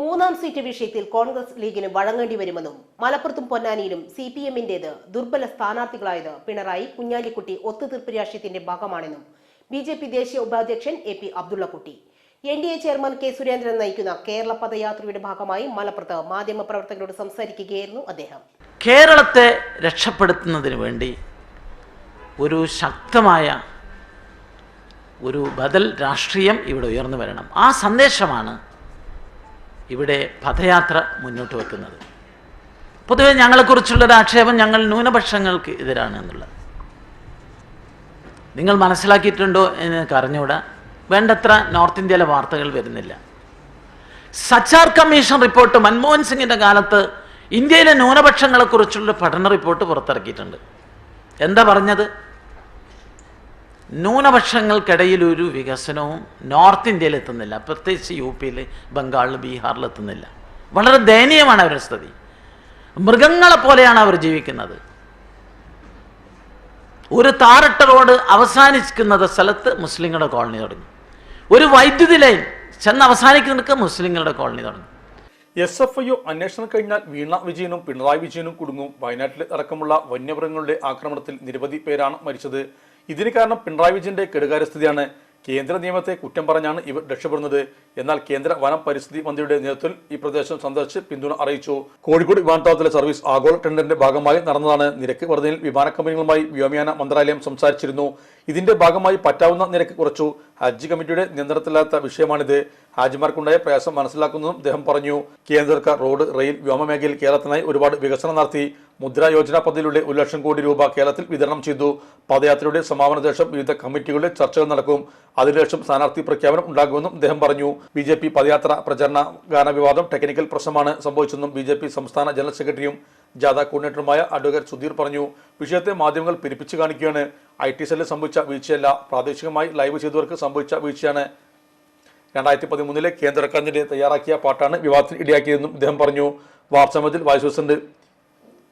മൂന്നാം സീറ്റ് വിഷയത്തിൽ കോൺഗ്രസ് ലീഗിന് വഴങ്ങേണ്ടി വരുമെന്നും മലപ്പുറത്തും പൊന്നാനിയിലും CPM-ന്റേത് ദുർബല സ്ഥാനാർത്ഥികളായത് പിണറായി കുഞ്ഞാലിക്കുട്ടി ഒത്തുതീർപ്പ് രാഷ്ട്രീയത്തിന്റെ ഭാഗമാണെന്നും BJP ദേശീയ ഉപാധ്യക്ഷൻ AP Abdullakutty NDA chairman K Surendran നയിക്കുന്ന കേരള പദയാത്രയുടെ ഭാഗമായി മലപ്പുറത്ത് മാധ്യമപ്രവർത്തകരോട് സംസാരിക്കുകയായിരുന്നു അദ്ദേഹം. കേരളത്തെ രക്ഷപ്പെടുത്തുന്നതിന് വേണ്ടി ഒരു ശക്തമായ ഒരു ബദൽ രാഷ്ട്രീയം ഇവിടെ ഉയർന്നു വരണം. ആ സന്ദേശമാണ് ഇവിടെ പദയാത്ര മുന്നോട്ട് വെക്കുന്നത്. പൊതുവെ ഞങ്ങളെക്കുറിച്ചുള്ളൊരു ആക്ഷേപം ഞങ്ങൾ ന്യൂനപക്ഷങ്ങൾക്ക് എതിരാണ് എന്നുള്ളത് നിങ്ങൾ മനസ്സിലാക്കിയിട്ടുണ്ടോ എന്ന് എനിക്ക് അറിഞ്ഞുകൂടാ. വേണ്ടത്ര നോർത്ത് ഇന്ത്യയിലെ വാർത്തകൾ വരുന്നില്ല. സച്ചാർ കമ്മീഷൻ റിപ്പോർട്ട് മൻമോഹൻ സിംഗിൻ്റെ കാലത്ത് ഇന്ത്യയിലെ ന്യൂനപക്ഷങ്ങളെക്കുറിച്ചുള്ള പഠന റിപ്പോർട്ട് പുറത്തിറക്കിയിട്ടുണ്ട്. എന്താ പറഞ്ഞത്? ന്യൂനപക്ഷങ്ങൾക്കിടയിൽ ഒരു വികസനവും നോർത്ത് ഇന്ത്യയിൽ എത്തുന്നില്ല, പ്രത്യേകിച്ച് UP, ബംഗാളിൽ, ബീഹാറിൽ എത്തുന്നില്ല. വളരെ ദയനീയമാണ് അവരുടെ സ്ഥിതി. മൃഗങ്ങളെ പോലെയാണ് അവർ ജീവിക്കുന്നത്. ഒരു താറിട്ട റോഡ് അവസാനിക്കുന്ന സ്ഥലത്ത് മുസ്ലിങ്ങളുടെ കോളനി തുടങ്ങി. ഒരു വൈദ്യുതി ലൈൻ ചെന്ന് അവസാനിക്കുന്നതൊക്കെ മുസ്ലിങ്ങളുടെ കോളനി തുടങ്ങി. SFIO അന്വേഷണം കഴിഞ്ഞാൽ വീണ വിജയനും പിണറായി വിജയനും കുടുങ്ങും. വയനാട്ടിൽ അടക്കമുള്ള വന്യമൃഗങ്ങളുടെ ആക്രമണത്തിൽ നിരവധി പേരാണ് മരിച്ചത്. ഇതിന് കാരണം പിണറായി വിജയന്റെ കെടുകാര്യസ്ഥിതിയാണ്. കേന്ദ്ര നിയമത്തെ കുറ്റം പറഞ്ഞാണ് ഇവർ രക്ഷപ്പെടുന്നത്. എന്നാൽ കേന്ദ്ര വനം പരിസ്ഥിതി മന്ത്രിയുടെ നേതൃത്വത്തിൽ ഈ പ്രദേശം സന്ദർശിച്ച് പിന്തുണ അറിയിച്ചു. കോഴിക്കോട് വിമാനത്താവളത്തിലെ സർവീസ് ആഗോള ടെൻഡറിന്റെ ഭാഗമായി നടന്നതാണ്. നിരക്ക് വർധനയിൽ വിമാന കമ്പനികളുമായി വ്യോമയാന മന്ത്രാലയം സംസാരിച്ചിരുന്നു. ഇതിന്റെ ഭാഗമായി പറ്റാവുന്ന നിരക്ക് കുറച്ചു. ഹജ്ജ് കമ്മിറ്റിയുടെ നിയന്ത്രണത്തിലാത്ത വിഷയമാണിത്. ഹാജിമാർക്കുണ്ടായ പ്രയാസം മനസ്സിലാക്കുന്നതും അദ്ദേഹം പറഞ്ഞു. കേന്ദ്ര സർക്കാർ റോഡ്, റെയിൽ, വ്യോമ മേഖലയിൽ കേരളത്തിനായി ഒരുപാട് വികസനം നടത്തി. മുദ്ര യോജന പദ്ധതിയിലൂടെ 1 ലക്ഷം കോടി രൂപ കേരളത്തിൽ വിതരണം ചെയ്തു. പദയാത്രയുടെ സമാപന ശേഷം വിവിധ കമ്മിറ്റികളുടെ ചർച്ചകൾ നടക്കും. അതിനുശേഷം സ്ഥാനാർത്ഥി പ്രഖ്യാപനം ഉണ്ടാകുമെന്നും അദ്ദേഹം പറഞ്ഞു. BJP പദയാത്ര പ്രചരണ ഗാന വിവാദം ടെക്നിക്കൽ പ്രശ്നമാണ് സംഭവിച്ചെന്നും BJP സംസ്ഥാന ജനറൽ സെക്രട്ടറിയും ജാഥ കോർഡിനേറ്ററുമായ അഡ്വക്കേറ്റ് സുധീർ പറഞ്ഞു. വിഷയത്തെ മാധ്യമങ്ങൾ പെരുപ്പിച്ചു കാണിക്കുകയാണ്. IT സെല്ലിൽ സംഭവിച്ച വീഴ്ചയല്ല, പ്രാദേശികമായി ലൈവ് ചെയ്തവർക്ക് സംഭവിച്ച വീഴ്ചയാണ്. 2013 കേന്ദ്ര സർക്കാരിന്റെ തയ്യാറാക്കിയ പാട്ടാണ് വിവാദത്തിന് ഇടയാക്കിയതെന്നും അദ്ദേഹം പറഞ്ഞു. വാർത്താസമ്മേളനത്തിൽ വൈസ് പ്രസിഡന്റ്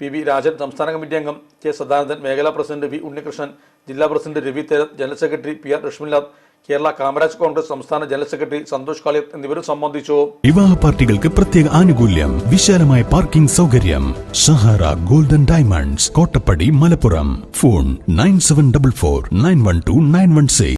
PV രാജൻ, സംസ്ഥാന കമ്മിറ്റി അംഗം K സദാനന്ദൻ, മേഖലാ പ്രസിഡന്റ് V ഉണ്ണികൃഷ്ണൻ, ജില്ലാ president Ravi Therath, general secretary PR Lakshminath, Kerala Kamaraj Congress സംസ്ഥാന ജനറൽ സെക്രട്ടറി സന്തോഷ് കാളിയർ എന്നിവരും സംബന്ധിച്ചു. വിവാഹ പാർട്ടികൾക്ക് പ്രത്യേക ആനുകൂല്യം, വിശാലമായ പാർക്കിംഗ് സൗകര്യം. Sahara golden diamonds, Kottappadi, Malappuram. Phone 9744 912 916.